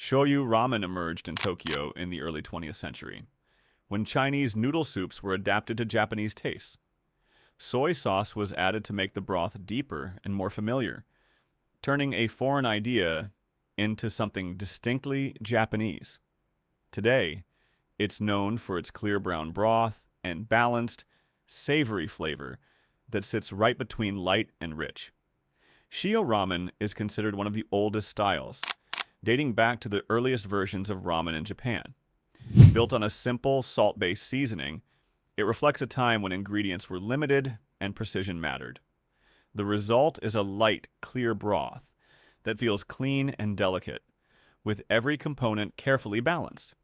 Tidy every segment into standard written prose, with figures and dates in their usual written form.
Shoyu ramen emerged in Tokyo in the early 20th century, when Chinese noodle soups were adapted to Japanese tastes. Soy sauce was added to make the broth deeper and more familiar, turning a foreign idea into something distinctly Japanese. Today, it's known for its clear brown broth and balanced, savory flavor that sits right between light and rich. Shio ramen is considered one of the oldest styles, dating back to the earliest versions of ramen in Japan. Built on a simple salt-based seasoning, it reflects a time when ingredients were limited and precision mattered. The result is a light, clear broth that feels clean and delicate, with every component carefully balanced.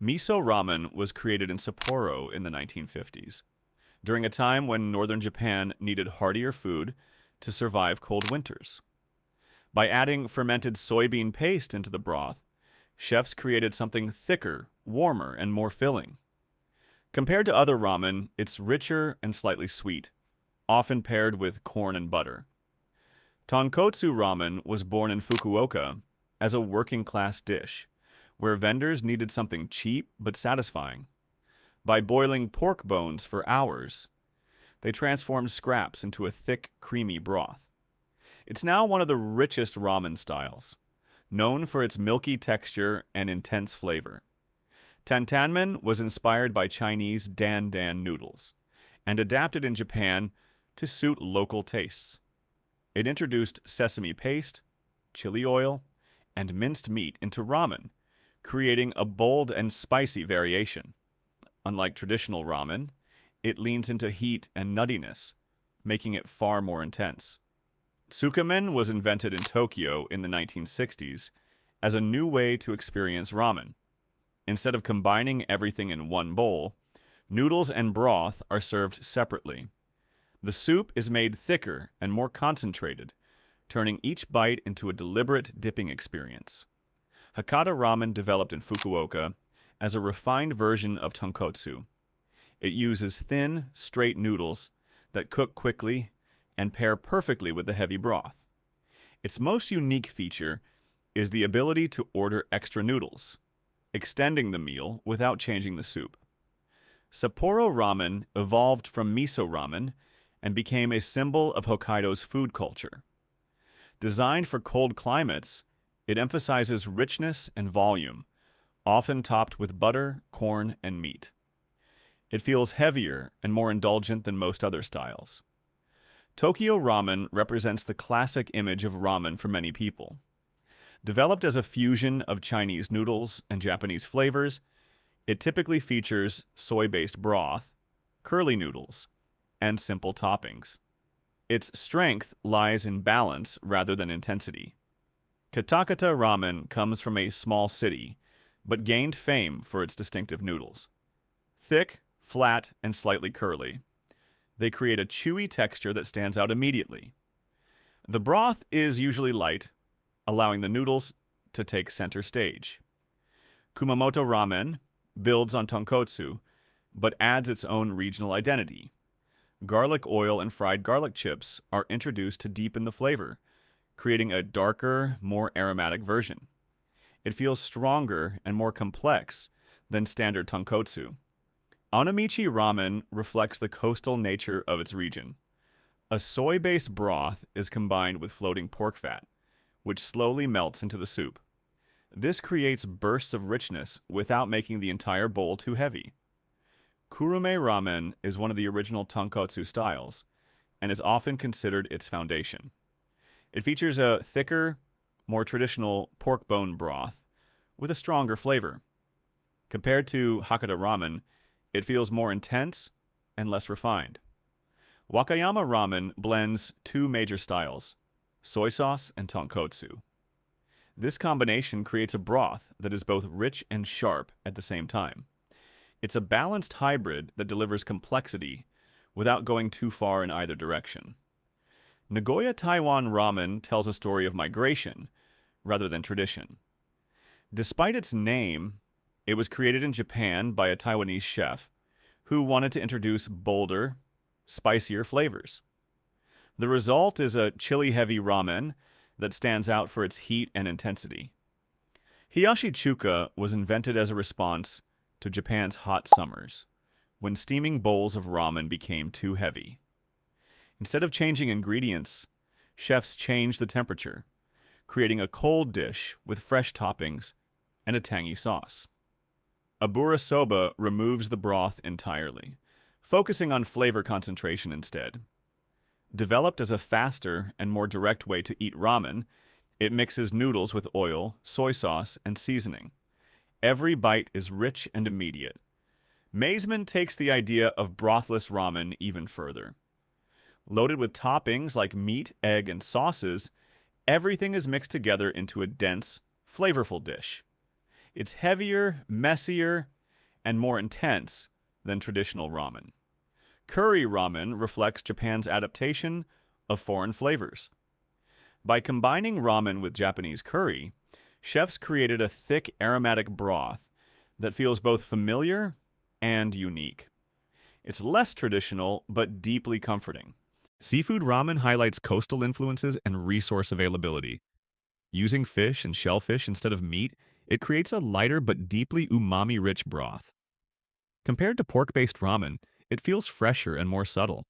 Miso ramen was created in Sapporo in the 1950s, during a time when northern Japan needed heartier food to survive cold winters. By adding fermented soybean paste into the broth, chefs created something thicker, warmer, and more filling. Compared to other ramen, it's richer and slightly sweet, often paired with corn and butter. Tonkotsu ramen was born in Fukuoka as a working-class dish, where vendors needed something cheap but satisfying. By boiling pork bones for hours, they transformed scraps into a thick, creamy broth. It's now one of the richest ramen styles, known for its milky texture and intense flavor. Tantanmen was inspired by Chinese dan dan noodles and adapted in Japan to suit local tastes. It introduced sesame paste, chili oil, and minced meat into ramen, creating a bold and spicy variation. Unlike traditional ramen, it leans into heat and nuttiness, making it far more intense. Tsukemen was invented in Tokyo in the 1960s as a new way to experience ramen. Instead of combining everything in one bowl, noodles and broth are served separately. The soup is made thicker and more concentrated, turning each bite into a deliberate dipping experience. Hakata Ramen developed in Fukuoka as a refined version of Tonkotsu. It uses thin, straight noodles that cook quickly and pair perfectly with the heavy broth. Its most unique feature is the ability to order extra noodles, extending the meal without changing the soup. Sapporo ramen evolved from miso ramen and became a symbol of Hokkaido's food culture. Designed for cold climates, it emphasizes richness and volume, often topped with butter, corn, and meat. It feels heavier and more indulgent than most other styles. Tokyo ramen represents the classic image of ramen for many people. Developed as a fusion of Chinese noodles and Japanese flavors, it typically features soy-based broth, curly noodles, and simple toppings. Its strength lies in balance rather than intensity. Kitakata ramen comes from a small city, but gained fame for its distinctive noodles. Thick, flat, and slightly curly, they create a chewy texture that stands out immediately. The broth is usually light, allowing the noodles to take center stage. Kumamoto ramen builds on tonkotsu, but adds its own regional identity. Garlic oil and fried garlic chips are introduced to deepen the flavor, creating a darker, more aromatic version. It feels stronger and more complex than standard tonkotsu. Onamichi ramen reflects the coastal nature of its region. A soy-based broth is combined with floating pork fat, which slowly melts into the soup. This creates bursts of richness without making the entire bowl too heavy. Kurume ramen is one of the original tonkotsu styles, and is often considered its foundation. It features a thicker, more traditional pork bone broth with a stronger flavor. Compared to Hakkata Ramen, it feels more intense and less refined. Wakayama Ramen blends two major styles, soy sauce and tonkotsu. This combination creates a broth that is both rich and sharp at the same time. It's a balanced hybrid that delivers complexity without going too far in either direction. Nagoya Taiwan Ramen tells a story of migration rather than tradition. Despite its name, it was created in Japan by a Taiwanese chef who wanted to introduce bolder, spicier flavors. The result is a chili-heavy ramen that stands out for its heat and intensity. Hiyashi Chuka was invented as a response to Japan's hot summers, when steaming bowls of ramen became too heavy. Instead of changing ingredients, chefs changed the temperature, creating a cold dish with fresh toppings and a tangy sauce. Abura soba removes the broth entirely, focusing on flavor concentration instead. Developed as a faster and more direct way to eat ramen, it mixes noodles with oil, soy sauce, and seasoning. Every bite is rich and immediate. Mazeman takes the idea of brothless ramen even further. Loaded with toppings like meat, egg, and sauces, everything is mixed together into a dense, flavorful dish. It's heavier, messier, and more intense than traditional ramen. Curry ramen reflects Japan's adaptation of foreign flavors. By combining ramen with Japanese curry, chefs created a thick aromatic broth that feels both familiar and unique. It's less traditional, but deeply comforting. Seafood ramen highlights coastal influences and resource availability. Using fish and shellfish instead of meat, it creates a lighter but deeply umami-rich broth. Compared to pork-based ramen, it feels fresher and more subtle.